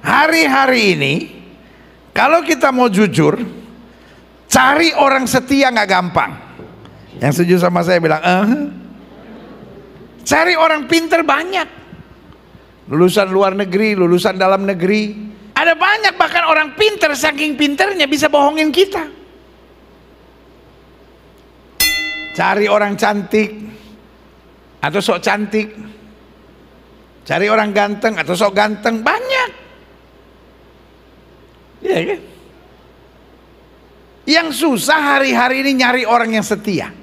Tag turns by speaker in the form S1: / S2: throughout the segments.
S1: Hari-hari ini kalau kita mau jujur, cari orang setia nggak gampang. Yang setuju sama saya bilang, Cari orang pinter banyak. Lulusan luar negeri, lulusan dalam negeri. Ada banyak bahkan orang pinter, saking pinternya bisa bohongin kita. Cari orang cantik atau sok cantik. Cari orang ganteng atau sok ganteng, banyak. Iya kan? Yang susah hari-hari ini nyari orang yang setia.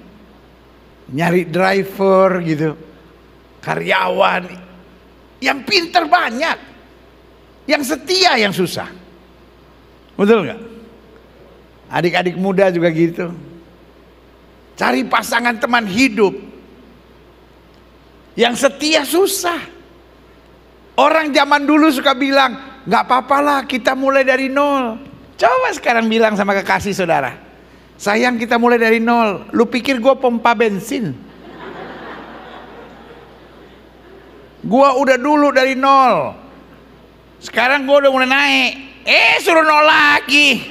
S1: Nyari driver gitu, karyawan. Yang pinter banyak, yang setia yang susah. Betul nggak? Adik-adik muda juga gitu. Cari pasangan teman hidup yang setia susah. Orang zaman dulu suka bilang, nggak apa-apalah kita mulai dari nol. Coba sekarang bilang sama kekasih saudara, sayang kita mulai dari nol. Lu pikir gue pompa bensin? Gua udah dulu dari nol. Sekarang gua udah mulai naik. Suruh nol lagi.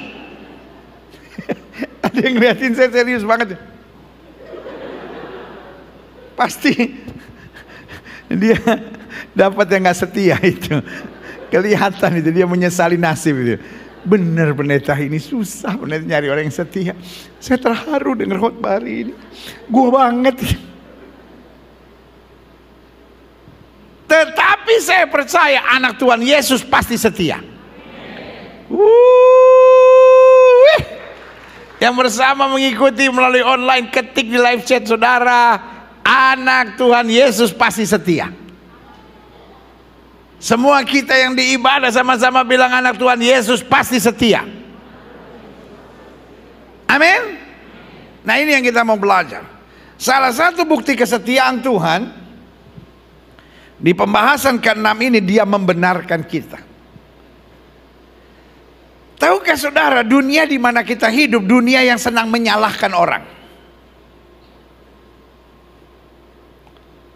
S1: Ada yang ngeliatin saya serius banget. Pasti dia dapat yang gak setia itu. Kelihatan itu dia menyesali nasib itu. Bener pendeta ini susah pendeta nyari orang yang setia. Saya terharu dengar khotbah hari ini. Gua banget. Tetapi saya percaya anak Tuhan Yesus pasti setia. Yang bersama mengikuti melalui online, ketik di live chat saudara, anak Tuhan Yesus pasti setia. Semua kita yang diibadah sama-sama bilang anak Tuhan Yesus pasti setia. Amin. Nah ini yang kita mau belajar. Salah satu bukti kesetiaan Tuhan, di pembahasan ke-6 ini dia membenarkan kita. Tahukah saudara, dunia di mana kita hidup, dunia yang senang menyalahkan orang.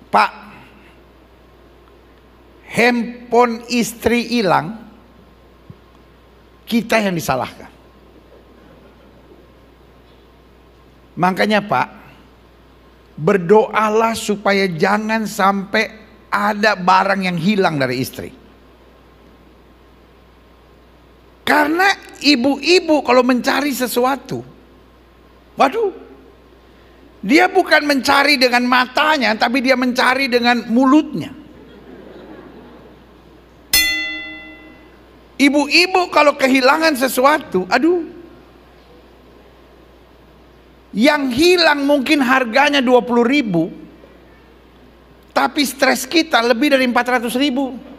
S1: Pak, handphone istri hilang, kita yang disalahkan. Makanya Pak, berdoalah supaya jangan sampai ada barang yang hilang dari istri. Karena ibu-ibu kalau mencari sesuatu, waduh, dia bukan mencari dengan matanya, tapi dia mencari dengan mulutnya. Ibu-ibu kalau kehilangan sesuatu, aduh, yang hilang mungkin harganya 20.000, tapi stres kita lebih dari 400.000.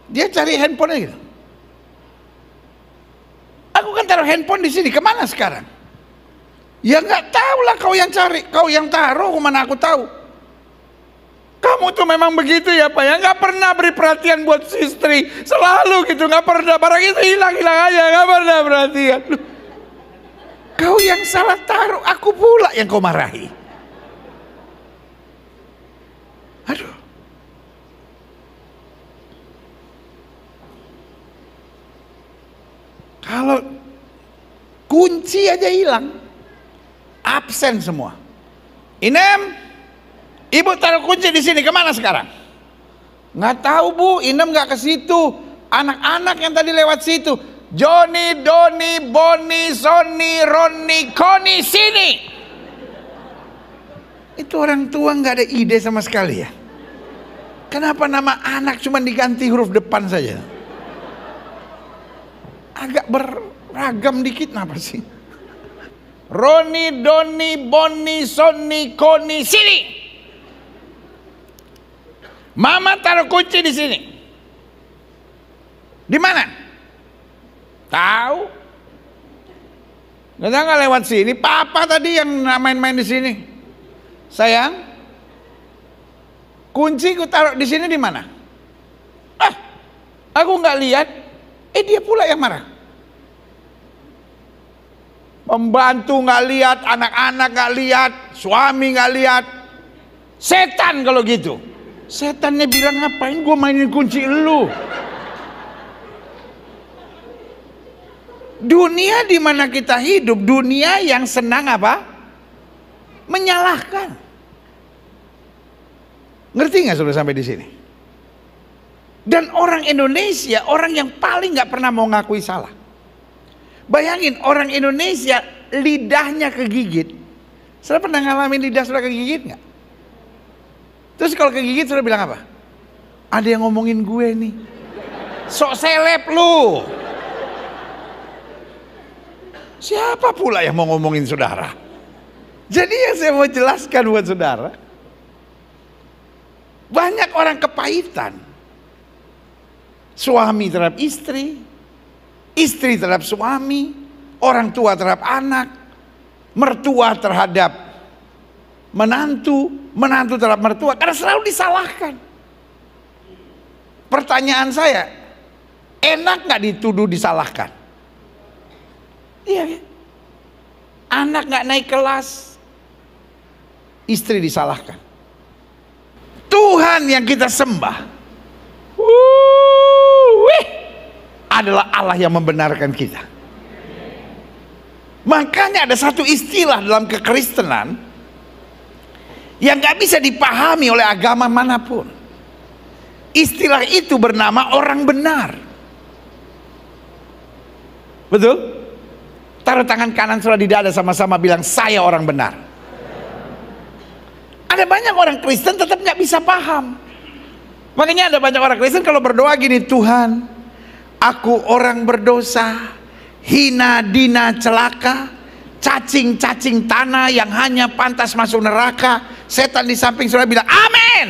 S1: Dia cari handphonenya gitu. Aku kan taruh handphone di sini, kemana sekarang? Ya nggak tahu lah, kau yang cari, kau yang taruh, mana aku tahu. Kamu tuh memang begitu ya Pak ya, nggak pernah beri perhatian buat istri, selalu gitu, nggak pernah, barang itu hilang aja, nggak pernah perhatian. Kau yang salah taruh, aku pula yang kau marahi. Aduh. Kalau kunci aja hilang, absen semua. Inem, ibu taruh kunci di sini, kemana sekarang? Nggak tahu Bu, Inem nggak ke situ. Anak-anak yang tadi lewat situ. Joni, Doni, Boni, Soni, Roni, Koni, sini. Itu orang tua nggak ada ide sama sekali ya. Kenapa nama anak cuma diganti huruf depan saja? Agak beragam dikit, kenapa sih? Roni, Doni, Boni, Soni, Koni, sini. Mama taruh kunci di sini. Di mana? Tahu? Nggak lewat sini. Papa tadi yang main-main di sini. Sayang, kunci ku taruh di sini di mana? Aku nggak lihat. Dia pula yang marah. Pembantu nggak lihat, anak-anak nggak lihat, suami nggak lihat. Setan kalau gitu. Setannya bilang, ngapain gue mainin kunci elu? Dunia di mana kita hidup, dunia yang senang apa? Menyalahkan. Ngerti nggak sudah sampai di sini? Dan orang Indonesia, orang yang paling nggak pernah mau ngakui salah. Bayangin orang Indonesia lidahnya kegigit. Sudah pernah ngalamin lidah sudah kegigit nggak? Terus kalau kegigit sudah bilang apa? Ada yang ngomongin gue nih. Sok seleb lu. Siapa pula yang mau ngomongin saudara? Jadi yang saya mau jelaskan buat saudara, banyak orang kepahitan. Suami terhadap istri, istri terhadap suami, orang tua terhadap anak, mertua terhadap menantu, menantu terhadap mertua, karena selalu disalahkan. Pertanyaan saya, enak nggak dituduh disalahkan? Iya kan? Anak nggak naik kelas, istri disalahkan. Tuhan yang kita sembah adalah Allah yang membenarkan kita. Makanya ada satu istilah dalam kekristenan yang gak bisa dipahami oleh agama manapun. Istilah itu bernama orang benar. Betul? Taruh tangan kanan saudara di dada, sama-sama bilang, saya orang benar. Ada banyak orang Kristen tetap gak bisa paham. Makanya ada banyak orang Kristen kalau berdoa gini, Tuhan, aku orang berdosa, hina, dina, celaka, cacing-cacing tanah yang hanya pantas masuk neraka. Setan di samping saudara bilang, amin.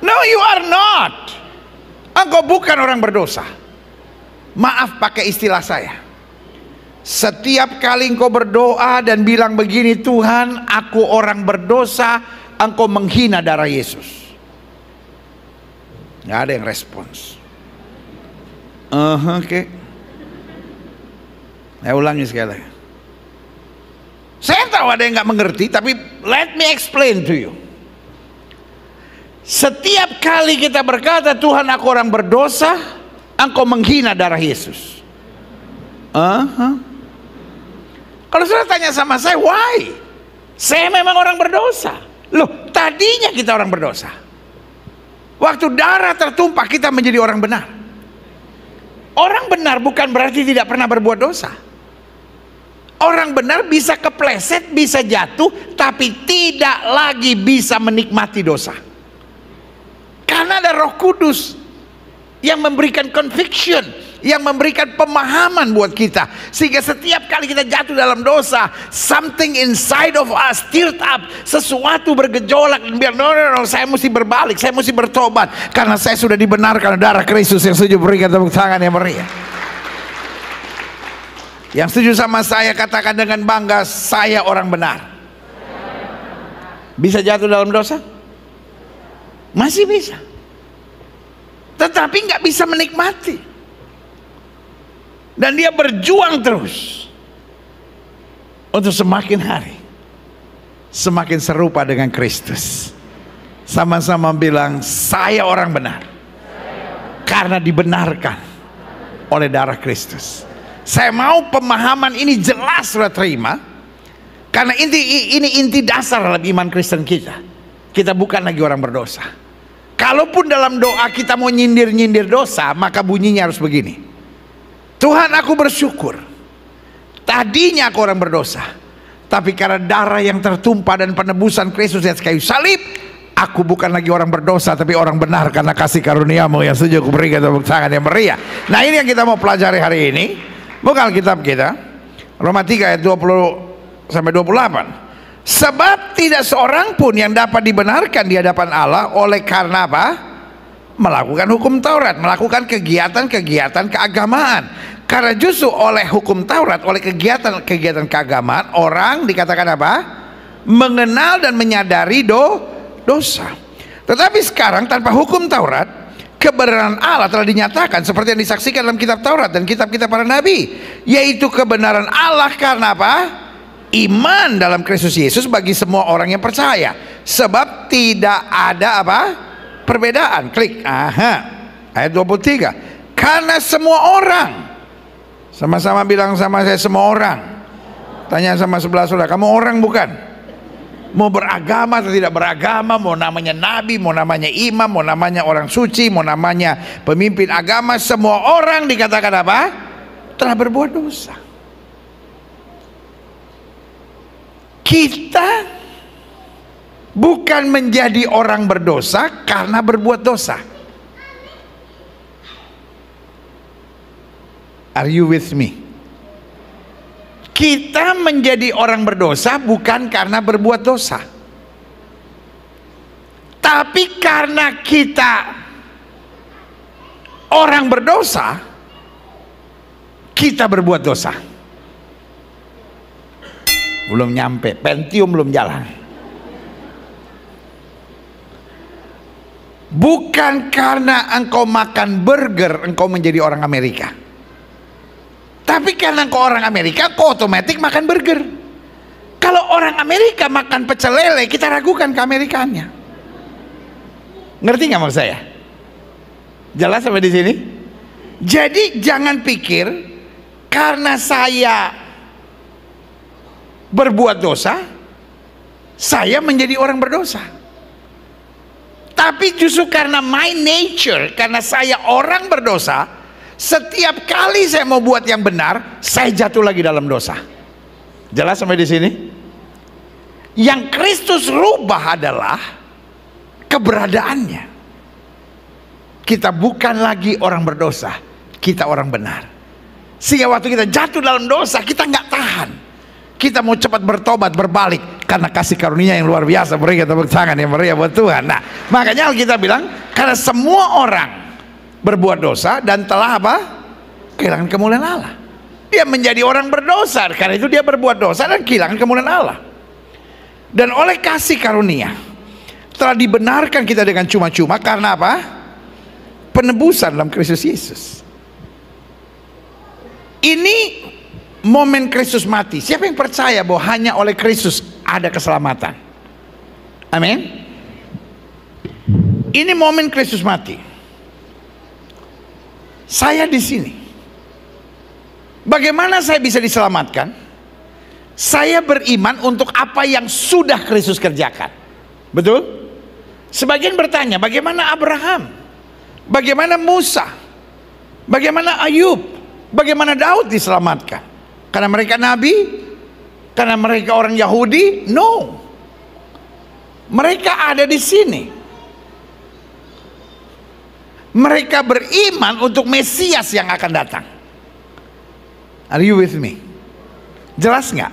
S1: No, you are not. Engkau bukan orang berdosa. Maaf pakai istilah saya. Setiap kali engkau berdoa dan bilang begini, Tuhan, aku orang berdosa, engkau menghina darah Yesus. Nggak ada yang respons. Oke. Saya ulangi sekali lagi. Saya tahu ada yang nggak mengerti, tapi let me explain to you. Setiap kali kita berkata, Tuhan aku orang berdosa, engkau menghina darah Yesus. Kalau sudah tanya sama saya, why? Saya memang orang berdosa. Loh, tadinya kita orang berdosa. Waktu darah tertumpah kita menjadi orang benar. Orang benar bukan berarti tidak pernah berbuat dosa. Orang benar bisa kepleset, bisa jatuh, tapi tidak lagi bisa menikmati dosa. Karena ada Roh Kudus yang memberikan conviction, yang memberikan pemahaman buat kita, sehingga setiap kali kita jatuh dalam dosa, something inside of us stirred up, sesuatu bergejolak dan bilang, no, saya mesti berbalik, saya mesti bertobat, karena saya sudah dibenarkan darah Kristus. Yang setuju berikan tepuk tangan yang meriah. Yang setuju sama saya katakan dengan bangga, saya orang benar. Bisa jatuh dalam dosa? Masih bisa, tetapi nggak bisa menikmati. Dan dia berjuang terus untuk semakin hari semakin serupa dengan Kristus. Sama-sama bilang, saya orang benar karena dibenarkan oleh darah Kristus. Saya mau pemahaman ini jelas sudah terima, karena ini inti dasar dalam iman Kristen kita. Kita bukan lagi orang berdosa. Kalaupun dalam doa kita mau nyindir-nyindir dosa, maka bunyinya harus begini. Tuhan, aku bersyukur tadinya aku orang berdosa, tapi karena darah yang tertumpah dan penebusan Kristus di atas kayu salib, aku bukan lagi orang berdosa, tapi orang benar karena kasih karunia-Mu. Yang setuju aku berikan tepuk tangan yang meriah. Nah, ini yang kita mau pelajari hari ini. Buka Alkitab kita, Roma 3 ayat 20 sampai 28. Sebab tidak seorang pun yang dapat dibenarkan di hadapan Allah oleh karena apa? Melakukan hukum Taurat, melakukan kegiatan-kegiatan keagamaan. Karena justru oleh hukum Taurat, oleh kegiatan-kegiatan keagamaan, orang dikatakan apa? Mengenal dan menyadari dosa. Tetapi sekarang tanpa hukum Taurat, kebenaran Allah telah dinyatakan seperti yang disaksikan dalam kitab Taurat dan kitab-kitab para nabi, yaitu kebenaran Allah karena apa? Iman dalam Kristus Yesus bagi semua orang yang percaya. Sebab tidak ada apa? Perbedaan. Klik. Ayat 23. Karena semua orang, sama-sama bilang sama saya, semua orang. Tanya sama sebelah saudara, kamu orang bukan? Mau beragama atau tidak beragama, mau namanya nabi, mau namanya imam, mau namanya orang suci, mau namanya pemimpin agama, semua orang dikatakan apa? Telah berbuat dosa. Kita bukan menjadi orang berdosa karena berbuat dosa. Are you with me? Kita menjadi orang berdosa bukan karena berbuat dosa, tapi karena kita orang berdosa, kita berbuat dosa. Belum nyampe, Pentium belum jalan. Bukan karena engkau makan burger engkau menjadi orang Amerika, tapi karena engkau orang Amerika, kau otomatis makan burger. Kalau orang Amerika makan pecel lele, kita ragukan keamerikaannya. Ngerti nggak maksud saya? Jelas sampai di sini? Jadi jangan pikir karena saya berbuat dosa, saya menjadi orang berdosa. Tapi justru karena my nature, karena saya orang berdosa, setiap kali saya mau buat yang benar, saya jatuh lagi dalam dosa. Jelas sampai di sini? Yang Kristus rubah adalah keberadaannya. Kita bukan lagi orang berdosa, kita orang benar. Sehingga waktu kita jatuh dalam dosa, kita nggak tahan. Kita mau cepat bertobat, berbalik, karena kasih karunia yang luar biasa. Beri tepuk tangan yang meriah buat Tuhan. Nah, makanya Alkitab bilang, karena semua orang berbuat dosa dan telah apa? Kehilangan kemuliaan Allah. Dia menjadi orang berdosa, karena itu dia berbuat dosa dan kehilangan kemuliaan Allah. Dan oleh kasih karunia telah dibenarkan kita dengan cuma-cuma karena apa? Penebusan dalam Kristus Yesus. Ini momen Kristus mati. Siapa yang percaya bahwa hanya oleh Kristus ada keselamatan? Amin. Ini momen Kristus mati. Saya di sini. Bagaimana saya bisa diselamatkan? Saya beriman untuk apa yang sudah Kristus kerjakan. Betul? Sebagian bertanya, bagaimana Abraham? Bagaimana Musa? Bagaimana Ayub? Bagaimana Daud diselamatkan? Karena mereka nabi? Karena mereka orang Yahudi? No. Mereka ada di sini. Mereka beriman untuk Mesias yang akan datang. Are you with me? Jelas nggak?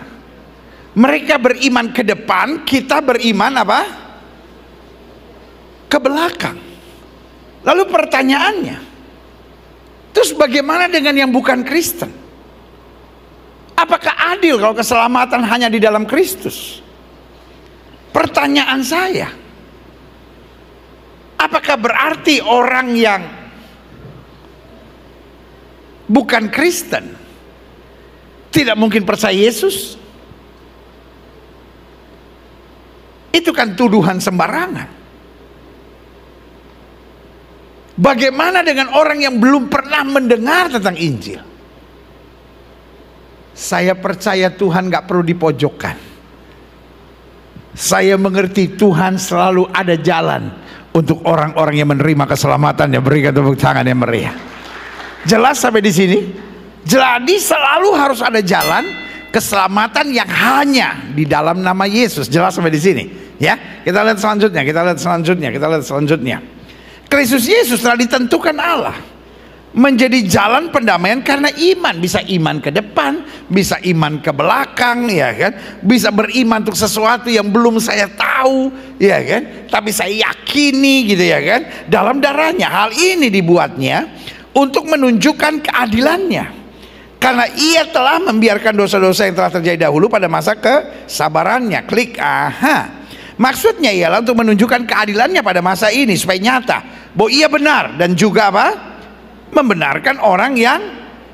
S1: Mereka beriman ke depan, kita beriman apa? Ke belakang. Lalu pertanyaannya, terus bagaimana dengan yang bukan Kristen? Apakah adil kalau keselamatan hanya di dalam Kristus? Pertanyaan saya, apakah berarti orang yang bukan Kristen tidak mungkin percaya Yesus? Itu kan tuduhan sembarangan. Bagaimana dengan orang yang belum pernah mendengar tentang Injil? Saya percaya Tuhan gak perlu dipojokkan. Saya mengerti Tuhan selalu ada jalan untuk orang-orang yang menerima keselamatan. Yang berikan tepuk tangan yang meriah. Jelas sampai di sini? Jadi selalu harus ada jalan keselamatan yang hanya di dalam nama Yesus. Jelas sampai di sini? Ya, kita lihat selanjutnya. Kristus Yesus telah ditentukan Allah menjadi jalan pendamaian karena iman. Bisa iman ke depan, bisa iman ke belakang, ya kan? Bisa beriman untuk sesuatu yang belum saya tahu, ya kan? Tapi saya yakini gitu, ya kan? Dalam darahnya. Hal ini dibuatnya untuk menunjukkan keadilannya. Karena ia telah membiarkan dosa-dosa yang telah terjadi dahulu pada masa kesabarannya. Klik, maksudnya ialah untuk menunjukkan keadilannya pada masa ini supaya nyata bahwa ia benar dan juga apa? Membenarkan orang yang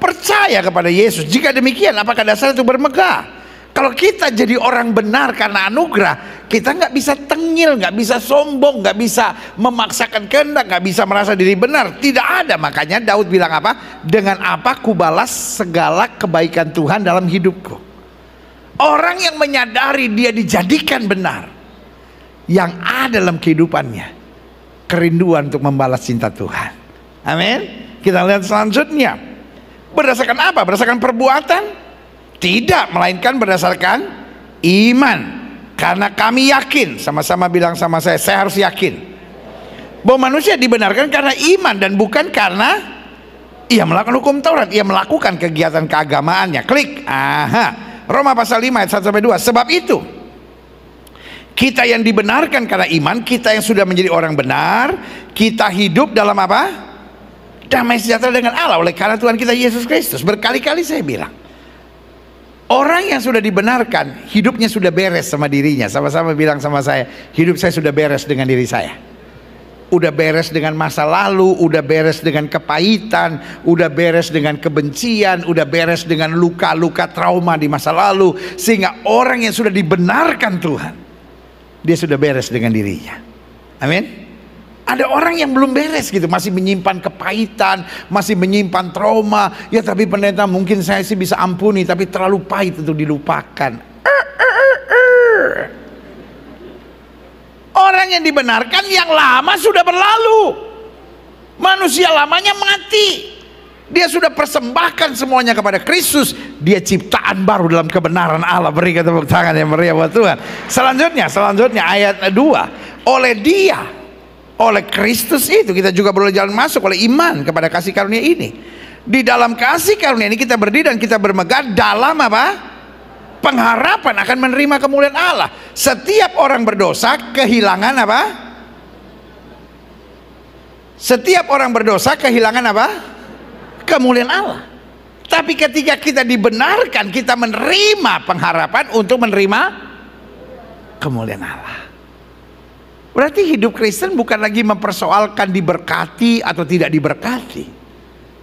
S1: percaya kepada Yesus. Jika demikian, apakah dasar itu bermegah? Kalau kita jadi orang benar karena anugerah, kita nggak bisa tengil, nggak bisa sombong, nggak bisa memaksakan kehendak, nggak bisa merasa diri benar. Tidak ada. Makanya Daud bilang apa? Dengan apa ku balas segala kebaikan Tuhan dalam hidupku. Orang yang menyadari dia dijadikan benar, yang ada dalam kehidupannya kerinduan untuk membalas cinta Tuhan. Amin. Kita lihat selanjutnya. Berdasarkan apa? Berdasarkan perbuatan? Tidak, melainkan berdasarkan iman. Karena kami yakin, sama-sama bilang sama saya harus yakin bahwa manusia dibenarkan karena iman dan bukan karena ia melakukan hukum Taurat, ia melakukan kegiatan keagamaannya. Klik. Roma pasal 5 ayat 1-2. Sebab itu kita yang dibenarkan karena iman, kita yang sudah menjadi orang benar, kita hidup dalam apa? Damai sejahtera dengan Allah oleh karena Tuhan kita Yesus Kristus. Berkali-kali saya bilang, orang yang sudah dibenarkan, hidupnya sudah beres sama dirinya. Sama-sama bilang sama saya, hidup saya sudah beres dengan diri saya. Udah beres dengan masa lalu, udah beres dengan kepahitan, udah beres dengan kebencian, udah beres dengan luka-luka trauma di masa lalu. Sehingga orang yang sudah dibenarkan Tuhan, dia sudah beres dengan dirinya. Amin. Ada orang yang belum beres gitu, masih menyimpan kepahitan, masih menyimpan trauma. Ya tapi pendeta, mungkin saya sih bisa ampuni, tapi terlalu pahit untuk dilupakan. Orang yang dibenarkan yang lama sudah berlalu. Manusia lamanya mati. Dia sudah persembahkan semuanya kepada Kristus. Dia ciptaan baru dalam kebenaran Allah. Berikan tepuk tangan yang meriah buat Tuhan. Selanjutnya ayat 2. Oleh Kristus itu kita juga boleh jalan masuk oleh iman kepada kasih karunia ini. Di dalam kasih karunia ini kita berdiri dan kita bermegah dalam apa? Pengharapan akan menerima kemuliaan Allah. Setiap orang berdosa kehilangan apa? Setiap orang berdosa kehilangan apa? Kemuliaan Allah. Tapi ketika kita dibenarkan, kita menerima pengharapan untuk menerima kemuliaan Allah. Berarti hidup Kristen bukan lagi mempersoalkan diberkati atau tidak diberkati.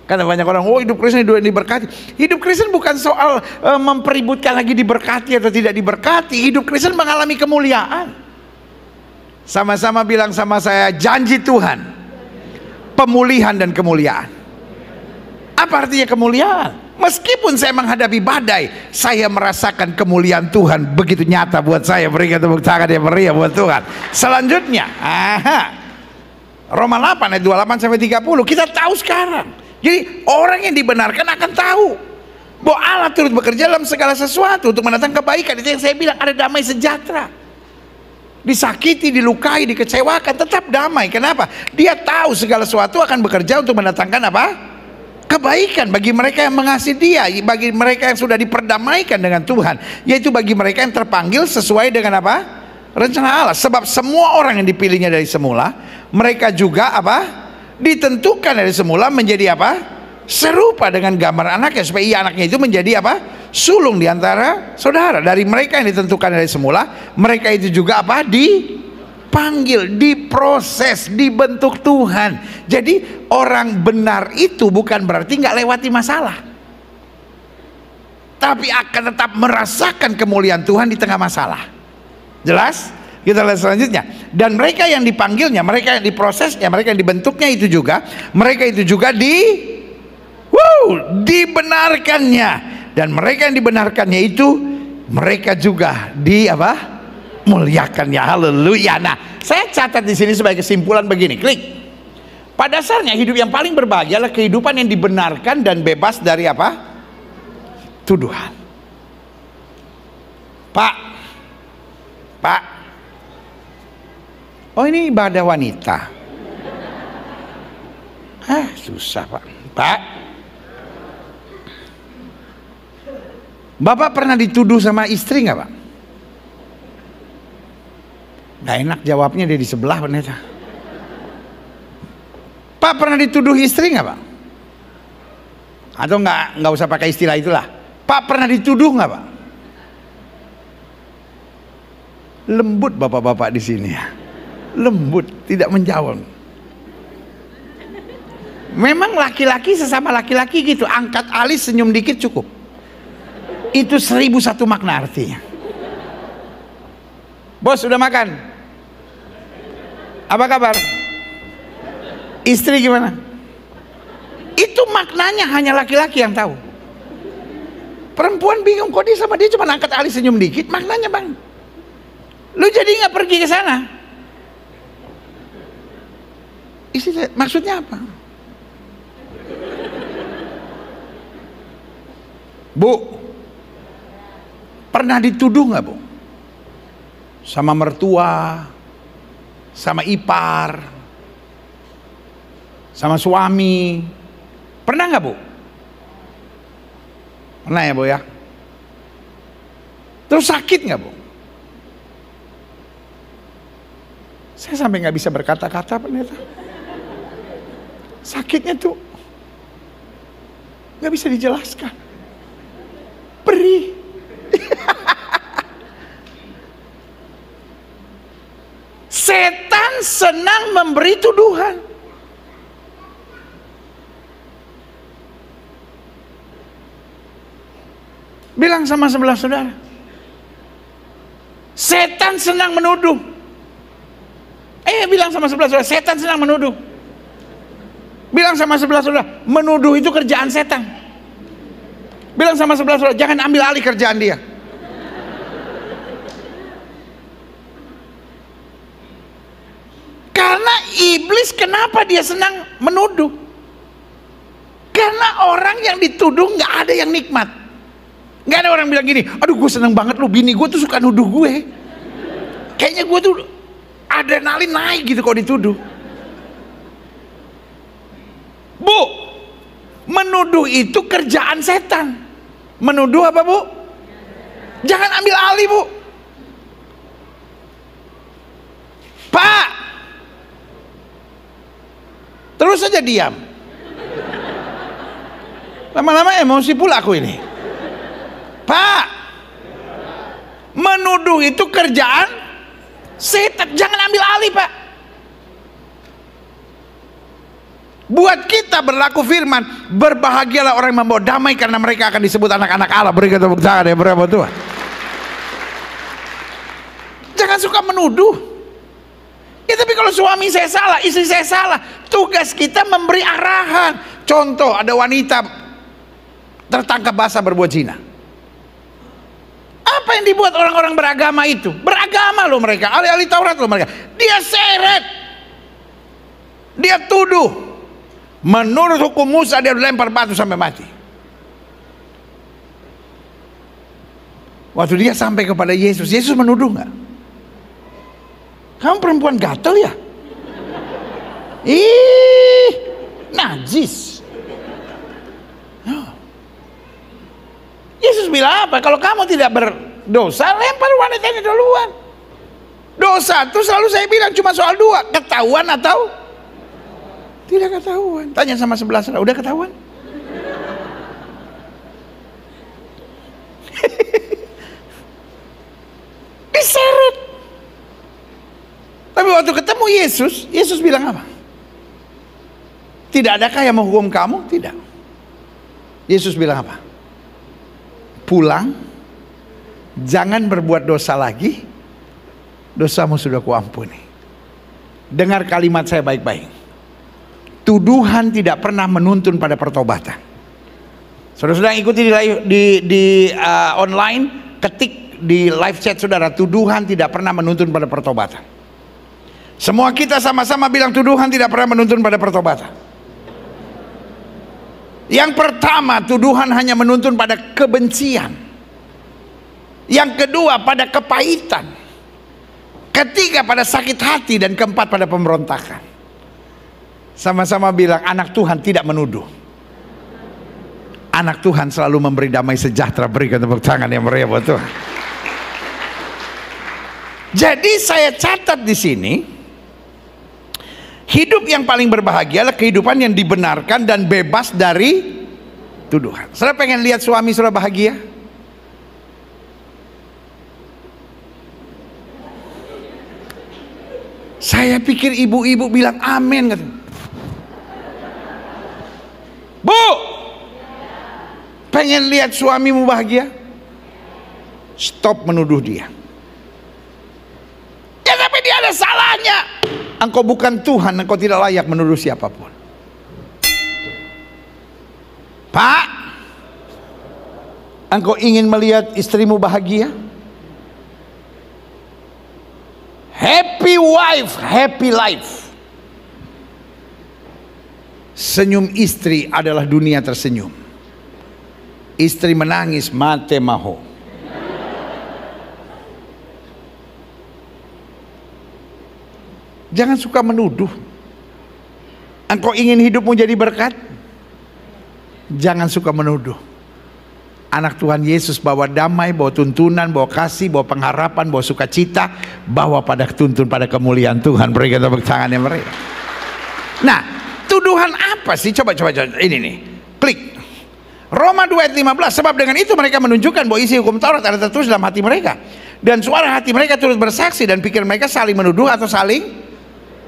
S1: Karena banyak orang, oh hidup Kristen itu diberkati. Hidup Kristen bukan soal mempeributkan lagi diberkati atau tidak diberkati. Hidup Kristen mengalami kemuliaan. Sama-sama bilang sama saya, janji Tuhan, pemulihan dan kemuliaan. Apa artinya kemuliaan? Meskipun saya menghadapi badai, saya merasakan kemuliaan Tuhan begitu nyata buat saya. Berikan tepuk tangan yang meriah buat Tuhan. Selanjutnya, Roma 8 ayat 28-30. Kita tahu sekarang. Jadi orang yang dibenarkan akan tahu bahwa Allah turut bekerja dalam segala sesuatu untuk mendatangkan kebaikan. Itu yang saya bilang, ada damai sejahtera. Disakiti, dilukai, dikecewakan, tetap damai. Kenapa? Dia tahu segala sesuatu akan bekerja untuk mendatangkan apa? Kebaikan bagi mereka yang mengasihi Dia, bagi mereka yang sudah diperdamaikan dengan Tuhan, yaitu bagi mereka yang terpanggil sesuai dengan apa? Rencana Allah. Sebab semua orang yang dipilihnya dari semula, mereka juga apa? Ditentukan dari semula menjadi apa? Serupa dengan gambar anaknya, supaya ia anaknya itu menjadi apa? Sulung di antara saudara. Dari mereka yang ditentukan dari semula, mereka itu juga apa? Dipanggil, diproses, dibentuk Tuhan. Jadi orang benar itu bukan berarti nggak lewati masalah, tapi akan tetap merasakan kemuliaan Tuhan di tengah masalah. Jelas? Kita lihat selanjutnya. Dan mereka yang dipanggilnya, mereka yang diprosesnya, mereka yang dibentuknya itu juga, mereka itu juga dibenarkannya. Dan mereka yang dibenarkannya itu, mereka juga muliakannya. Haleluya. Nah, saya catat di sini sebagai kesimpulan begini. Klik. Pada dasarnya hidup yang paling berbahagia adalah kehidupan yang dibenarkan dan bebas dari apa? Tuduhan. Pak. Oh, ini ibadah wanita. Susah, Pak. Bapak pernah dituduh sama istri nggak, Pak? Nggak enak jawabnya, dia di sebelah pendeta. Pak pernah dituduh istri nggak, Pak? Atau nggak usah pakai istilah itulah. Pak pernah dituduh nggak, Pak? Lembut bapak-bapak di sini ya. Lembut, tidak menjawab. Memang laki-laki sesama laki-laki gitu, angkat alis senyum dikit cukup. Itu 1001 makna artinya. Bos udah makan? Apa kabar? Istri gimana? Itu maknanya hanya laki-laki yang tahu. Perempuan bingung, kok dia sama dia cuma angkat alis senyum dikit. Maknanya bang, lu jadi nggak pergi ke sana? Istri, maksudnya apa? Bu, pernah dituduh nggak bu? Sama mertua, sama ipar, sama suami, pernah nggak bu? Pernah ya bu ya? Terus sakit nggak bu? Saya sampai nggak bisa berkata-kata ternyata. Sakitnya tuh nggak bisa dijelaskan. Perih. Setan senang memberi tuduhan. Bilang sama sebelah saudara, setan senang menuduh. Bilang sama sebelah saudara, setan senang menuduh. Bilang sama sebelah saudara, menuduh itu kerjaan setan. Bilang sama sebelah saudara, jangan ambil alih kerjaan dia. Karena iblis, kenapa dia senang menuduh? Karena orang yang dituduh nggak ada yang nikmat. Nggak ada orang bilang gini, aduh gue seneng banget lu, bini gue tuh suka nuduh gue. Kayaknya gue tuh adrenalin naik gitu kalau dituduh. Bu, menuduh itu kerjaan setan. Menuduh apa bu? Jangan ambil alih bu. Pak, terus saja diam. Lama-lama emosi pula aku ini. Pak, menuduh itu kerjaan setan. Jangan ambil alih pak. Buat kita berlaku firman, berbahagialah orang yang membawa damai karena mereka akan disebut anak-anak Allah. Berikan tepuk tangan ya berapa Tuhan. Jangan suka menuduh. Ya tapi kalau suami saya salah, istri saya salah, tugas kita memberi arahan. Contoh, ada wanita tertangkap basah berbuat zina. Apa yang dibuat orang-orang beragama itu? Beragama loh mereka, ahli-ahli Taurat loh mereka. Dia seret, dia tuduh. Menurut hukum Musa dia dilempar batu sampai mati. Waktu dia sampai kepada Yesus, Yesus menuduh nggak? Kamu perempuan gatel ya? Najis. Yesus bilang apa? Kalau kamu tidak berdosa, lempar wanita ini duluan. Dosa itu selalu saya bilang cuma soal dua, ketahuan atau tidak ketahuan. Tanya sama sebelah sana, udah ketahuan? Diseret. Tapi waktu ketemu Yesus, Yesus bilang apa? Tidak adakah yang menghukum kamu? Tidak. Yesus bilang apa? Pulang, jangan berbuat dosa lagi, dosamu sudah kuampuni. Dengar kalimat saya baik-baik. Tuduhan tidak pernah menuntun pada pertobatan. Saudara-saudara yang ikuti di online, ketik di live chat saudara, tuduhan tidak pernah menuntun pada pertobatan. Semua kita sama-sama bilang tuduhan tidak pernah menuntun pada pertobatan. Yang pertama, tuduhan hanya menuntun pada kebencian. Yang kedua, pada kepahitan. Ketiga, pada sakit hati. Dan keempat, pada pemberontakan. Sama-sama bilang, anak Tuhan tidak menuduh. Anak Tuhan selalu memberi damai sejahtera. Berikan tepuk tangan yang meriah buat Tuhan. Jadi saya catat di sini, hidup yang paling berbahagia adalah kehidupan yang dibenarkan dan bebas dari tuduhan. Saudara pengen lihat suami saudara bahagia? Saya pikir ibu-ibu bilang amin. Bu, pengen lihat suamimu bahagia? Stop menuduh dia. ada salahnya. Engkau bukan Tuhan, engkau tidak layak menuduh siapapun. Pak, engkau ingin melihat istrimu bahagia? Happy wife, happy life. Senyum istri adalah dunia tersenyum. Istri menangis, mate maho. Jangan suka menuduh. Engkau ingin hidupmu jadi berkat? Jangan suka menuduh. Anak Tuhan Yesus bawa damai, bawa tuntunan, bawa kasih, bawa pengharapan, bawa sukacita, bawa pada tuntun pada kemuliaan Tuhan. Berikan tepuk tangannya mereka. Nah, tuduhan apa sih? Coba ini nih. Klik. Roma 2 ayat 15. Sebab dengan itu mereka menunjukkan bahwa isi hukum Taurat ada tertulis dalam hati mereka, dan suara hati mereka turut bersaksi, dan pikir mereka saling menuduh atau saling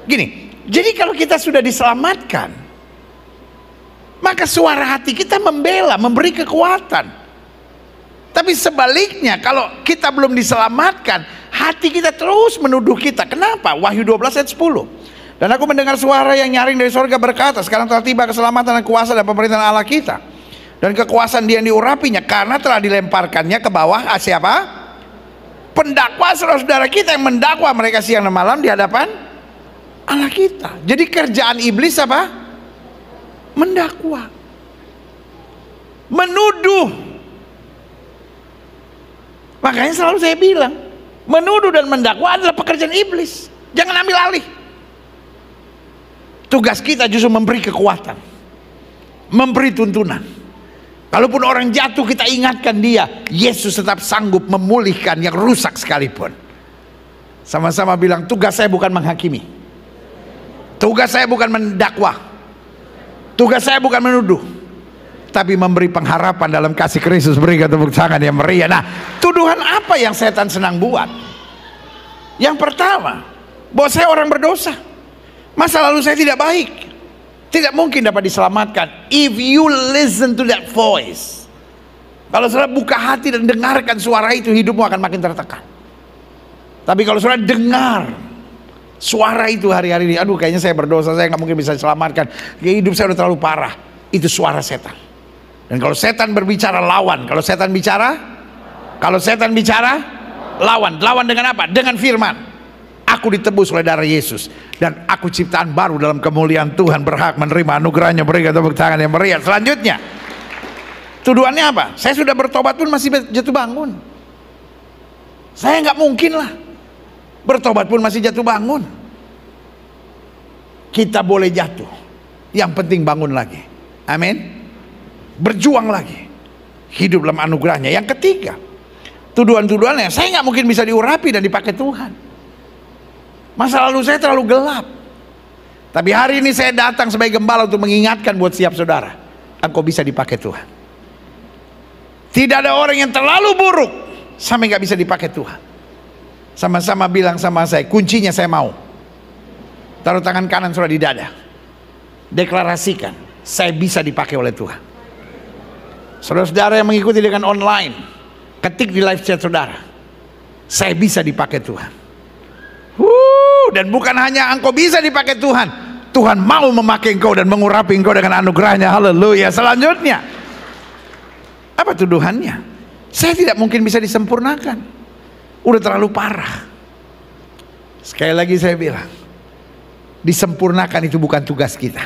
S1: gini. Jadi kalau kita sudah diselamatkan, maka suara hati kita membela, memberi kekuatan. Tapi sebaliknya, kalau kita belum diselamatkan, hati kita terus menuduh kita. Kenapa? Wahyu 12 ayat 10. Dan aku mendengar suara yang nyaring dari surga berkata, sekarang telah tiba keselamatan dan kuasa dan pemerintahan Allah kita, dan kekuasaan Dia yang diurapinya, karena telah dilemparkannya ke bawah siapa? Pendakwa, saudara-saudara kita yang mendakwa mereka siang dan malam di hadapan Allah kita. Jadi kerjaan iblis apa? Mendakwa, menuduh. Makanya selalu saya bilang, menuduh dan mendakwa adalah pekerjaan iblis. Jangan ambil alih. Tugas kita justru memberi kekuatan, memberi tuntunan. Kalaupun orang jatuh, kita ingatkan dia, Yesus tetap sanggup memulihkan yang rusak sekalipun. Sama-sama bilang, tugas saya bukan menghakimi, tugas saya bukan mendakwa, tugas saya bukan menuduh, tapi memberi pengharapan dalam kasih Kristus. Berikan tepuk tangan yang meriah. Nah, tuduhan apa yang setan senang buat? Yang pertama, bahwa saya orang berdosa, masa lalu saya tidak baik, tidak mungkin dapat diselamatkan. If you listen to that voice, kalau saudara buka hati dan dengarkan suara itu, hidupmu akan makin tertekan. Tapi kalau saudara dengar suara itu hari-hari ini, aduh kayaknya saya berdosa, saya nggak mungkin bisa diselamatkan, hidup saya udah terlalu parah, itu suara setan. Dan kalau setan berbicara, lawan. Kalau setan bicara lawan. Lawan dengan apa? Dengan firman. Aku ditebus oleh darah Yesus, dan aku ciptaan baru dalam kemuliaan Tuhan, berhak menerima anugerahnya. Berikan tepuk tangan yang meriah. Selanjutnya, tuduhannya apa? Saya sudah bertobat pun masih jatuh bangun. Saya nggak mungkin lah bertobat pun masih jatuh bangun. Kita boleh jatuh, yang penting bangun lagi. Amin. Berjuang lagi, hidup dalam anugerahnya. Yang ketiga, tuduhan-tuduhannya, saya nggak mungkin bisa diurapi dan dipakai Tuhan. Masa lalu saya terlalu gelap. Tapi hari ini saya datang sebagai gembala untuk mengingatkan buat setiap saudara, engkau bisa dipakai Tuhan. Tidak ada orang yang terlalu buruk sampai nggak bisa dipakai Tuhan. Sama-sama bilang sama saya, kuncinya saya mau. Taruh tangan kanan saudara di dada, deklarasikan, saya bisa dipakai oleh Tuhan. Saudara-saudara yang mengikuti dengan online, ketik di live chat saudara, saya bisa dipakai Tuhan. Dan bukan hanya engkau bisa dipakai Tuhan, Tuhan mau memakai engkau dan mengurapi engkau dengan anugerahnya. Haleluya. Selanjutnya, apa tuduhannya? Saya tidak mungkin bisa disempurnakan, udah terlalu parah. Sekali lagi saya bilang, disempurnakan itu bukan tugas kita,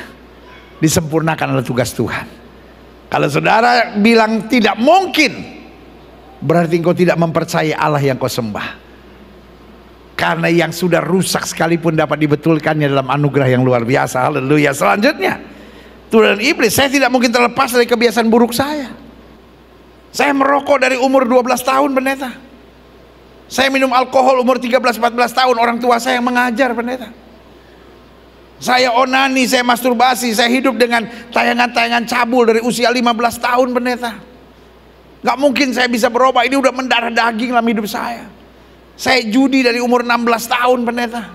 S1: disempurnakan adalah tugas Tuhan. Kalau saudara bilang tidak mungkin, berarti engkau tidak mempercayai Allah yang kau sembah. Karena yang sudah rusak sekalipun dapat dibetulkannya dalam anugerah yang luar biasa. Haleluya. Selanjutnya, tuduhan iblis, saya tidak mungkin terlepas dari kebiasaan buruk saya. Saya merokok dari umur 12 tahun pendeta. Saya minum alkohol umur 13-14 tahun, orang tua saya yang mengajar pendeta. Saya onani, saya masturbasi, saya hidup dengan tayangan-tayangan cabul dari usia 15 tahun pendeta. Gak mungkin saya bisa berubah, ini udah mendarah daging dalam hidup saya. Saya judi dari umur 16 tahun pendeta.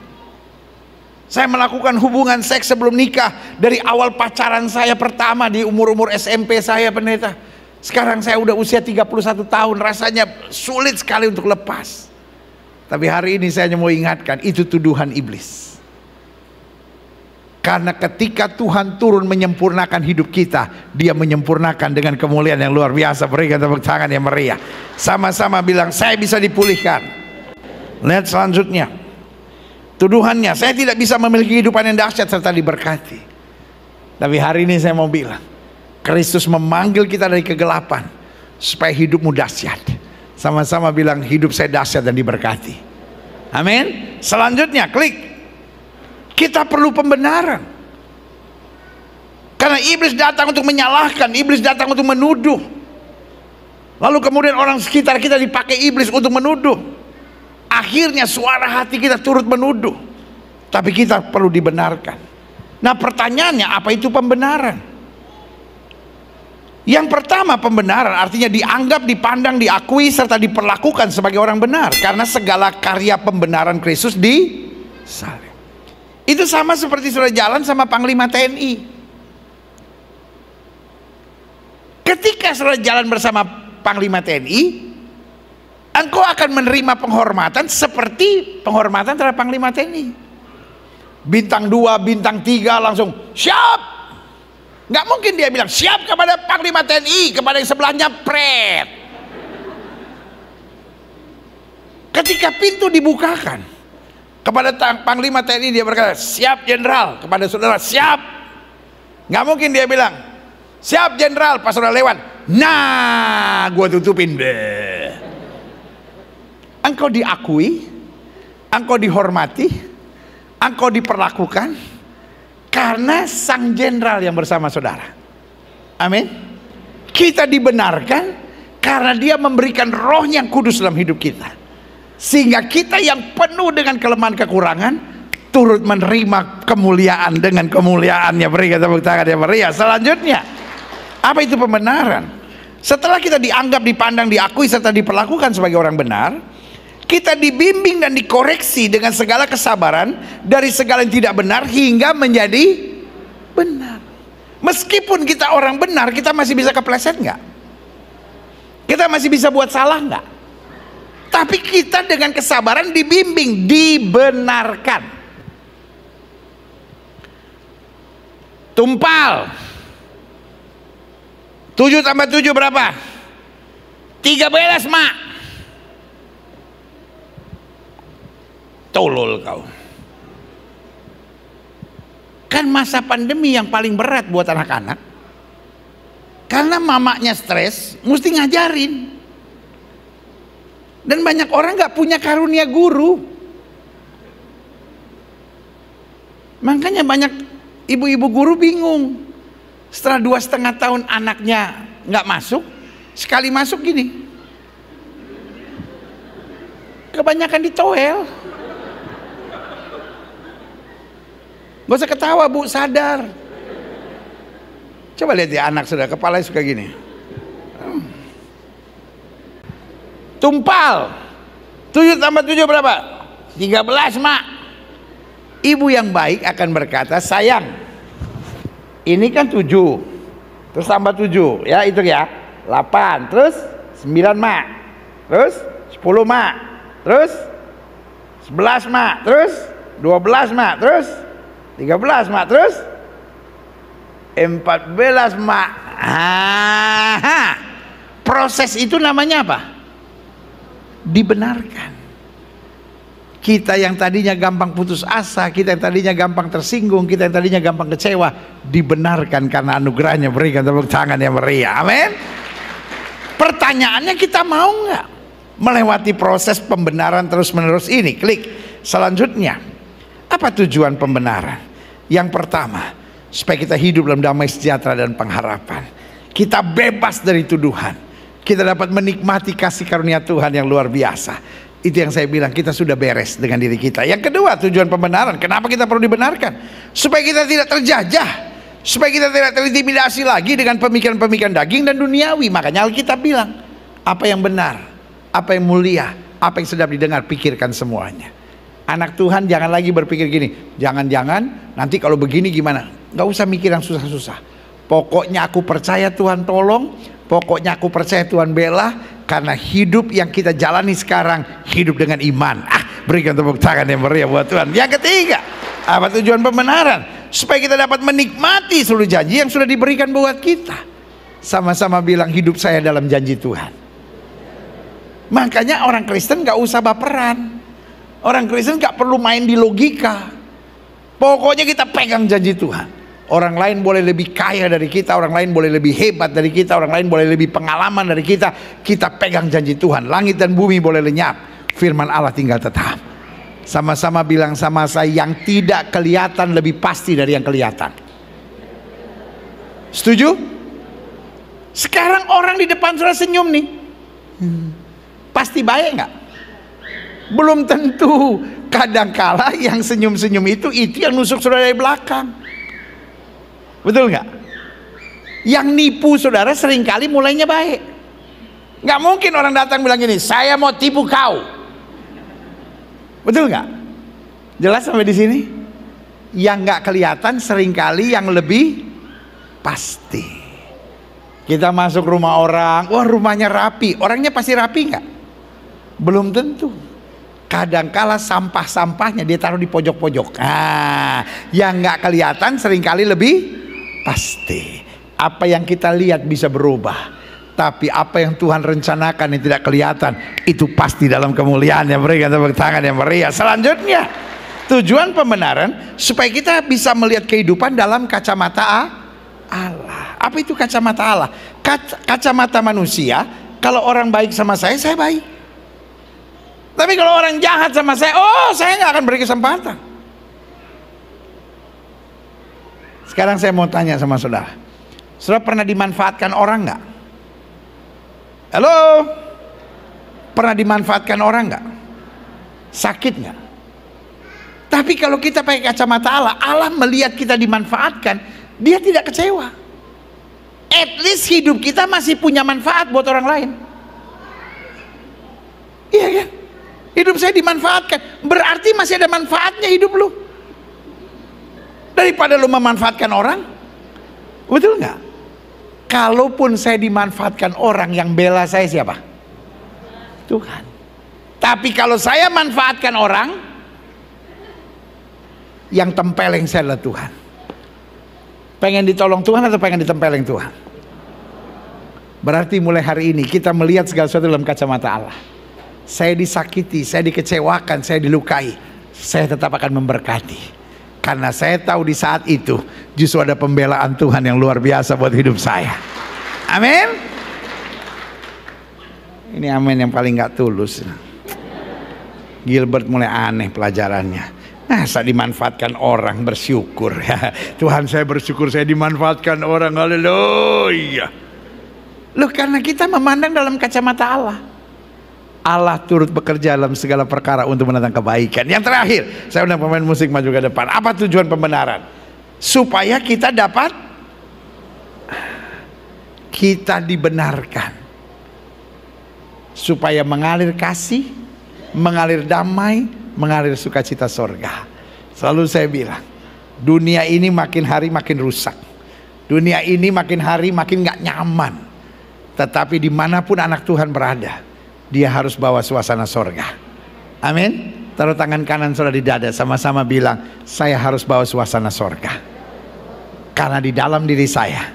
S1: Saya melakukan hubungan seks sebelum nikah dari awal pacaran saya pertama di umur-umur SMP saya pendeta. Sekarang saya udah usia 31 tahun, rasanya sulit sekali untuk lepas. Tapi hari ini saya mau ingatkan, itu tuduhan iblis. Karena ketika Tuhan turun menyempurnakan hidup kita, Dia menyempurnakan dengan kemuliaan yang luar biasa. Berikan tepuk tangan yang meriah. Sama-sama bilang, saya bisa dipulihkan. Lihat selanjutnya. Tuduhannya, saya tidak bisa memiliki kehidupan yang dahsyat serta diberkati. Tapi hari ini saya mau bilang, Kristus memanggil kita dari kegelapan supaya hidupmu dahsyat. Sama-sama bilang, hidup saya dahsyat dan diberkati. Amin. Selanjutnya, klik. Kita perlu pembenaran. Karena iblis datang untuk menyalahkan, iblis datang untuk menuduh. Lalu kemudian orang sekitar kita dipakai iblis untuk menuduh. Akhirnya suara hati kita turut menuduh. Tapi kita perlu dibenarkan. Nah, pertanyaannya, apa itu pembenaran? Yang pertama, pembenaran artinya dianggap, dipandang, diakui, serta diperlakukan sebagai orang benar. Karena segala karya pembenaran Kristus disalib. Itu sama seperti sudah jalan sama Panglima TNI. Ketika sudah jalan bersama Panglima TNI, engkau akan menerima penghormatan seperti penghormatan terhadap Panglima TNI. Bintang 2, bintang 3 langsung siap. Nggak mungkin dia bilang siap kepada Panglima TNI, kepada yang sebelahnya pret. Ketika pintu dibukakan kepada Panglima TNI, dia berkata siap Jenderal. Kepada saudara siap. Nggak mungkin dia bilang siap Jenderal pas saudara lewat, nah gua tutupin deh. Engkau diakui, engkau dihormati, engkau diperlakukan karena sang jenderal yang bersama saudara. Amin. Kita dibenarkan karena Dia memberikan Roh yang kudus dalam hidup kita, sehingga kita yang penuh dengan kelemahan kekurangan turut menerima kemuliaan dengan kemuliaannya. Berikan tepuk tangan yang meriah. Selanjutnya, apa itu pembenaran? Setelah kita dianggap, dipandang, diakui, serta diperlakukan sebagai orang benar, kita dibimbing dan dikoreksi dengan segala kesabaran dari segala yang tidak benar hingga menjadi benar. Meskipun kita orang benar, kita masih bisa kepleset nggak? Kita masih bisa buat salah nggak? Tapi kita dengan kesabaran dibimbing, dibenarkan. Tumpal 7 tambah 7 berapa? 13 mak. Tolol kau. Kan masa pandemi yang paling berat buat anak-anak, karena mamanya stres, mesti ngajarin. Dan banyak orang gak punya karunia guru. Makanya banyak ibu-ibu guru bingung. Setelah 2,5 tahun anaknya gak masuk, sekali masuk gini, kebanyakan ditoel. Gak usah ketawa bu, sadar. Coba lihat ya anak sudah, kepalanya suka gini. Tumpal 7 tambah 7 berapa? 13 mak. Ibu yang baik akan berkata, sayang, ini kan 7 terus tambah 7 ya, itu ya 8, terus 9 mak, terus 10 mak, terus 11 mak, terus 12 mak, terus 13 mak, terus 14 mak. Proses itu namanya apa? Dibenarkan. Kita yang tadinya gampang putus asa, kita yang tadinya gampang tersinggung, kita yang tadinya gampang kecewa, dibenarkan karena anugerahnya. Berikan tepuk tangan yang meriah. Amin. Pertanyaannya, kita mau nggak melewati proses pembenaran terus menerus ini? Klik. Selanjutnya, apa tujuan pembenaran? Yang pertama, supaya kita hidup dalam damai sejahtera dan pengharapan. Kita bebas dari tuduhan. Kita dapat menikmati kasih karunia Tuhan yang luar biasa. Itu yang saya bilang, kita sudah beres dengan diri kita. Yang kedua, tujuan pembenaran. Kenapa kita perlu dibenarkan? Supaya kita tidak terjajah, supaya kita tidak terintimidasi lagi dengan pemikiran-pemikiran daging dan duniawi. Makanya Alkitab bilang, apa yang benar, apa yang mulia, apa yang sedap didengar, pikirkan semuanya. Anak Tuhan jangan lagi berpikir gini, jangan-jangan nanti kalau begini gimana. Gak usah mikir yang susah-susah. Pokoknya aku percaya Tuhan tolong, pokoknya aku percaya Tuhan bela. Karena hidup yang kita jalani sekarang, hidup dengan iman. Berikan tepuk tangan yang meriah buat Tuhan. Yang ketiga, apa tujuan pembenaran? Supaya kita dapat menikmati seluruh janji yang sudah diberikan buat kita. Sama-sama bilang, hidup saya dalam janji Tuhan. Makanya orang Kristen gak usah baperan. Orang Kristen gak perlu main di logika. Pokoknya kita pegang janji Tuhan. Orang lain boleh lebih kaya dari kita, orang lain boleh lebih hebat dari kita, orang lain boleh lebih pengalaman dari kita. Kita pegang janji Tuhan. Langit dan bumi boleh lenyap, firman Allah tinggal tetap. Sama-sama bilang sama saya, yang tidak kelihatan lebih pasti dari yang kelihatan. Setuju? Sekarang orang di depan saudara senyum nih, pasti baik nggak? Belum tentu. Kadangkala yang senyum-senyum itu yang nusuk saudara dari belakang. Betul nggak? Yang nipu saudara seringkali mulainya baik. Nggak mungkin orang datang bilang gini, saya mau tipu kau. Betul nggak? Jelas sampai di sini? Yang nggak kelihatan seringkali yang lebih pasti. Kita masuk rumah orang, wah rumahnya rapi. Orangnya pasti rapi nggak? Belum tentu. Kadangkala sampah-sampahnya dia taruh di pojok-pojok. Yang nggak kelihatan seringkali lebih pasti. Apa yang kita lihat bisa berubah, tapi apa yang Tuhan rencanakan yang tidak kelihatan itu pasti dalam kemuliaan. Yang berikan tepuk tangan yang meriah. Selanjutnya, tujuan pembenaran supaya kita bisa melihat kehidupan dalam kacamata Allah. Apa itu kacamata Allah? Kacamata manusia, kalau orang baik sama saya baik. Tapi kalau orang jahat sama saya nggak akan beri kesempatan. Sekarang saya mau tanya sama saudara. Saudara pernah dimanfaatkan orang nggak? Halo? Pernah dimanfaatkan orang nggak? Sakit nggak? Tapi kalau kita pakai kacamata Allah, Allah melihat kita dimanfaatkan, dia tidak kecewa. At least hidup kita masih punya manfaat buat orang lain. Iya kan? Hidup saya dimanfaatkan, berarti masih ada manfaatnya hidup lu. Daripada lu memanfaatkan orang. Betul nggak? Kalaupun saya dimanfaatkan orang, yang bela saya siapa? Tuhan. Tapi kalau saya manfaatkan orang, yang tempeleng saya adalah Tuhan. Pengen ditolong Tuhan atau pengen ditempeleng Tuhan? Berarti mulai hari ini kita melihat segala sesuatu dalam kacamata Allah. Saya disakiti, saya dikecewakan, saya dilukai, saya tetap akan memberkati. Karena saya tahu di saat itu justru ada pembelaan Tuhan yang luar biasa buat hidup saya. Amin. Ini amin yang paling gak tulus. Gilbert mulai aneh pelajarannya. Masa dimanfaatkan orang, bersyukur ya. Tuhan, saya bersyukur saya dimanfaatkan orang. Haleluya. Loh, karena kita memandang dalam kacamata Allah. Allah turut bekerja dalam segala perkara untuk mendatangkan kebaikan. Yang terakhir, saya undang pemain musik maju ke depan. Apa tujuan pembenaran? Supaya kita dapat, kita dibenarkan. Supaya mengalir kasih, mengalir damai, mengalir sukacita sorga. Selalu saya bilang, dunia ini makin hari makin rusak. Dunia ini makin hari makin gak nyaman. Tetapi dimanapun anak Tuhan berada, dia harus bawa suasana sorga. Amin. Taruh tangan kanan saudara di dada, sama-sama bilang, saya harus bawa suasana sorga. Karena di dalam diri saya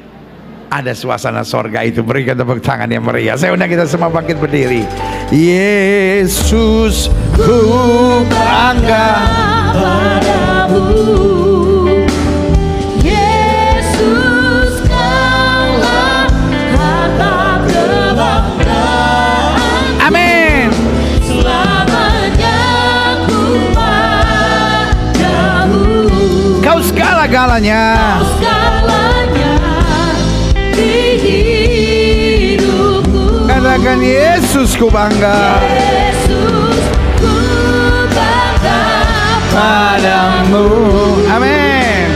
S1: ada suasana sorga itu. Berikan tepuk tangan yang meriah. Saya undang kita semua bangkit berdiri. Yesus, ku bangga padamu. Segala-galanya di hidupku. Katakan, Yesus ku bangga. Yesus ku bangga padamu. Amin.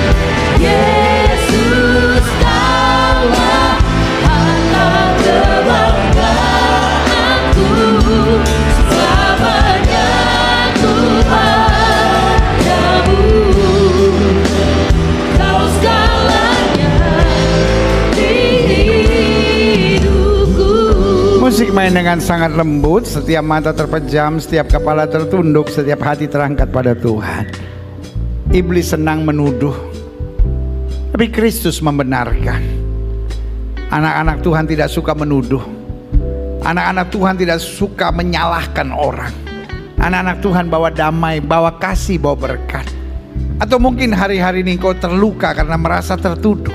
S1: Yesus, kaulah harta kebanggaanku. Selamanya ku padamu. Musik main dengan sangat lembut, setiap mata terpejam, setiap kepala tertunduk, setiap hati terangkat pada Tuhan. Iblis senang menuduh, tapi Kristus membenarkan. Anak-anak Tuhan tidak suka menuduh. Anak-anak Tuhan tidak suka menyalahkan orang. Anak-anak Tuhan bawa damai, bawa kasih, bawa berkat. Atau mungkin hari-hari ini kau terluka karena merasa tertuduh.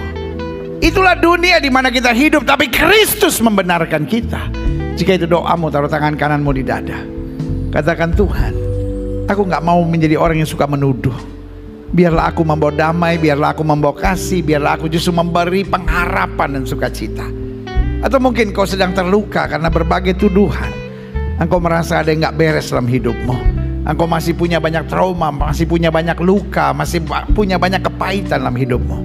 S1: Itulah dunia di mana kita hidup, tapi Kristus membenarkan kita. Jika itu doamu, taruh tangan kananmu di dada. Katakan, Tuhan, aku gak mau menjadi orang yang suka menuduh. Biarlah aku membawa damai, biarlah aku membawa kasih, biarlah aku justru memberi pengharapan dan sukacita. Atau mungkin kau sedang terluka karena berbagai tuduhan. Engkau merasa ada yang gak beres dalam hidupmu. Engkau masih punya banyak trauma, masih punya banyak luka, masih punya banyak kepahitan dalam hidupmu.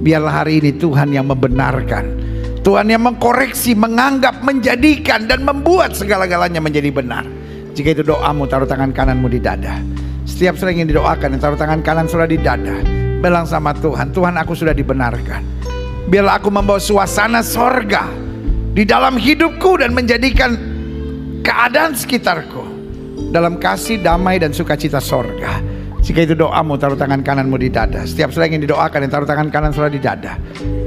S1: Biarlah hari ini Tuhan yang membenarkan, Tuhan yang mengkoreksi, menganggap, menjadikan, dan membuat segala-galanya menjadi benar. Jika itu doamu, taruh tangan kananmu di dada. Setiap sering yang didoakan, taruh tangan kanan sudah di dada. Bilang sama Tuhan, Tuhan, aku sudah dibenarkan. Biarlah aku membawa suasana sorga di dalam hidupku dan menjadikan keadaan sekitarku dalam kasih, damai, dan sukacita sorga. Jika itu doamu, taruh tangan kananmu di dada. Setiap sering yang didoakan, taruh tangan kanan sudah di dada.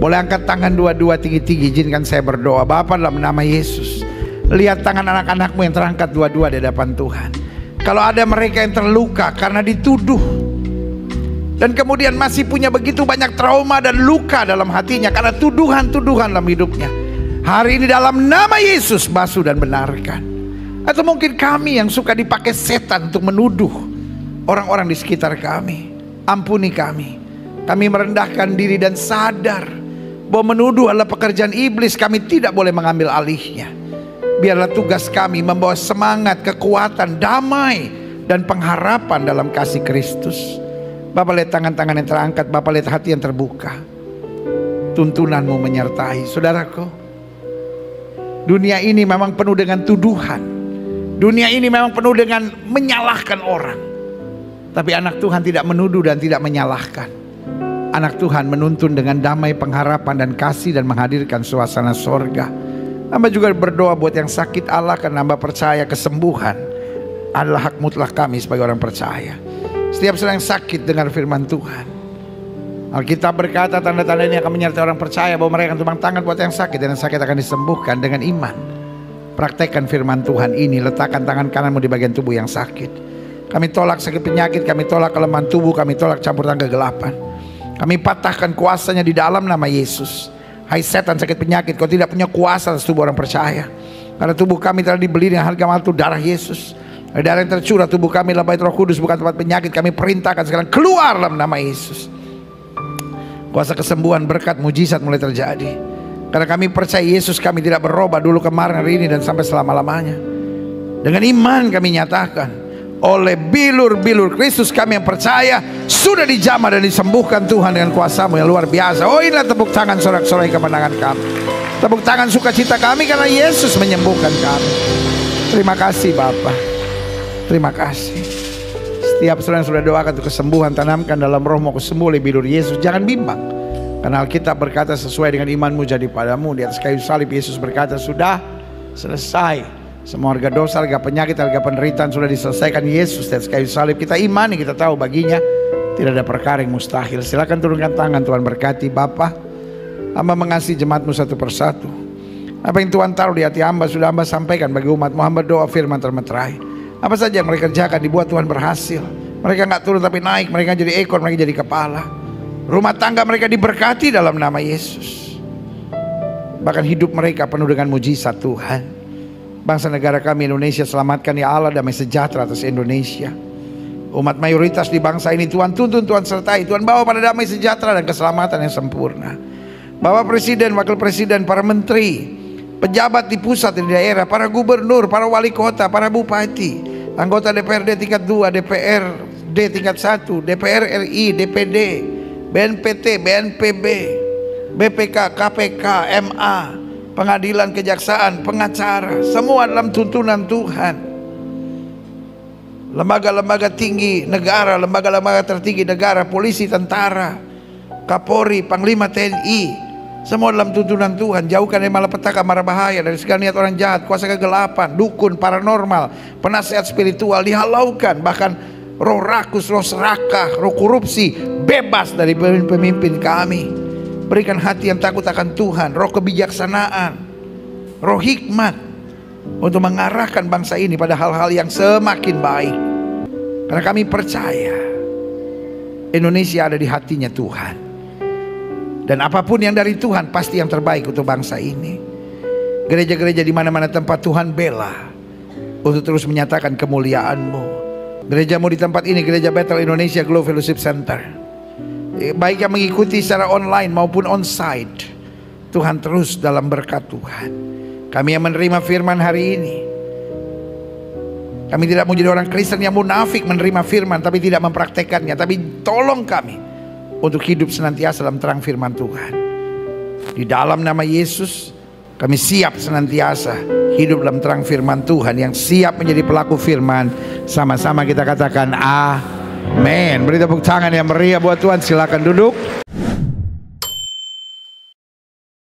S1: Boleh angkat tangan dua-dua tinggi-tinggi. Izinkan saya berdoa. Bapa, dalam nama Yesus, lihat tangan anak-anakmu yang terangkat dua-dua di hadapan Tuhan. Kalau ada mereka yang terluka karena dituduh, dan kemudian masih punya begitu banyak trauma dan luka dalam hatinya karena tuduhan-tuduhan dalam hidupnya, hari ini dalam nama Yesus basuh dan benarkan. Atau mungkin kami yang suka dipakai setan untuk menuduh orang-orang di sekitar kami, ampuni kami. Kami merendahkan diri dan sadar bahwa menuduh adalah pekerjaan iblis. Kami tidak boleh mengambil alihnya. Biarlah tugas kami membawa semangat, kekuatan, damai, dan pengharapan dalam kasih Kristus. Bapak, lihat tangan-tangan yang terangkat. Bapak, lihat hati yang terbuka. Tuntunanmu menyertai. Saudaraku, dunia ini memang penuh dengan tuduhan. Dunia ini memang penuh dengan menyalahkan orang. Tapi anak Tuhan tidak menuduh dan tidak menyalahkan. Anak Tuhan menuntun dengan damai, pengharapan, dan kasih, dan menghadirkan suasana sorga. Hamba juga berdoa buat yang sakit Allah, karena hamba percaya kesembuhan adalah hak mutlak kami sebagai orang percaya. Setiap orang yang sakit, dengar firman Tuhan. Alkitab berkata tanda-tanda ini akan menyertai orang percaya, bahwa mereka akan tumpang tangan buat yang sakit, dan yang sakit akan disembuhkan dengan iman. Praktekkan firman Tuhan ini. Letakkan tangan kananmu di bagian tubuh yang sakit. Kami tolak sakit penyakit, kami tolak kelemahan tubuh, kami tolak campur tangan kegelapan. Kami patahkan kuasanya di dalam nama Yesus. Hai setan sakit penyakit, kau tidak punya kuasa atas tubuh orang percaya. Karena tubuh kami telah dibeli dengan harga mahal, itu darah Yesus. Darah yang tercurah, tubuh kami adalah bait Roh Kudus, bukan tempat penyakit. Kami perintahkan sekarang keluar dalam nama Yesus. Kuasa kesembuhan, berkat, mujizat mulai terjadi. Karena kami percaya Yesus kami tidak berubah, dulu, kemarin, hari ini, dan sampai selama-lamanya. Dengan iman kami nyatakan, oleh bilur-bilur Kristus kami yang percaya sudah dijamah dan disembuhkan Tuhan dengan kuasa-Mu yang luar biasa. Oh, inilah tepuk tangan sorak-sorai kemenangan kami. Tepuk tangan sukacita kami karena Yesus menyembuhkan kami. Terima kasih Bapa. Terima kasih. Setiap saudara yang sudah doakan untuk kesembuhan, tanamkan dalam rohmu kesembuh oleh bilur Yesus. Jangan bimbang, karena Alkitab berkata sesuai dengan imanmu jadi padamu. Di atas kayu salib Yesus berkata sudah selesai. Semua harga dosa, harga penyakit, harga penderitaan sudah diselesaikan Yesus di atas kayu salib. Kita imani, kita tahu baginya tidak ada perkara yang mustahil. Silakan turunkan tangan. Tuhan berkati. Bapa, hamba mengasihi jemaat-Mu satu persatu. Apa yang Tuhan taruh di hati hamba sudah hamba sampaikan bagi umat-Mu. Hamba doa firman termeterai. Apa saja yang mereka kerjakan dibuat Tuhan berhasil. Mereka nggak turun tapi naik. Mereka jadi ekor, mereka jadi kepala. Rumah tangga mereka diberkati dalam nama Yesus. Bahkan hidup mereka penuh dengan mujizat Tuhan. Bangsa negara kami Indonesia selamatkan ya Allah, damai sejahtera atas Indonesia. Umat mayoritas di bangsa ini Tuhan tuntun, Tuhan sertai, Tuhan bawa pada damai sejahtera dan keselamatan yang sempurna. Bapak Presiden, Wakil Presiden, para menteri, pejabat di pusat dan di daerah, para gubernur, para wali kota, para bupati, anggota DPRD tingkat 2, DPRD tingkat 1, DPR RI, DPD, BNPT, BNPB, BPK, KPK, MA, pengadilan, kejaksaan, pengacara, semua dalam tuntunan Tuhan. Lembaga-lembaga tinggi negara, lembaga-lembaga tertinggi negara, polisi, tentara, Kapolri, Panglima TNI, Semua dalam tuntunan Tuhan. Jauhkan dari malapetaka, mara bahaya, dari segala niat orang jahat, kuasa kegelapan, dukun, paranormal, penasehat spiritual dihalaukan. Bahkan roh rakus, roh serakah, roh korupsi bebas dari pemimpin kami. Berikan hati yang takut akan Tuhan, roh kebijaksanaan, roh hikmat untuk mengarahkan bangsa ini pada hal-hal yang semakin baik. Karena kami percaya Indonesia ada di hatinya Tuhan. Dan apapun yang dari Tuhan pasti yang terbaik untuk bangsa ini. Gereja-gereja di mana-mana tempat Tuhan bela untuk terus menyatakan kemuliaan-Mu. Gerejamu di tempat ini, Gereja Bethel Indonesia Glow Fellowship Center, baik yang mengikuti secara online maupun onsite, Tuhan terus dalam berkat Tuhan. Kami yang menerima firman hari ini, kami tidak mau jadi orang Kristen yang munafik menerima firman tapi tidak mempraktekannya. Tapi tolong kami untuk hidup senantiasa dalam terang firman Tuhan. Di dalam nama Yesus, kami siap senantiasa hidup dalam terang firman Tuhan, yang siap menjadi pelaku firman. Sama-sama kita katakan amin. Beri tepuk tangan yang meriah buat Tuhan. Silakan duduk.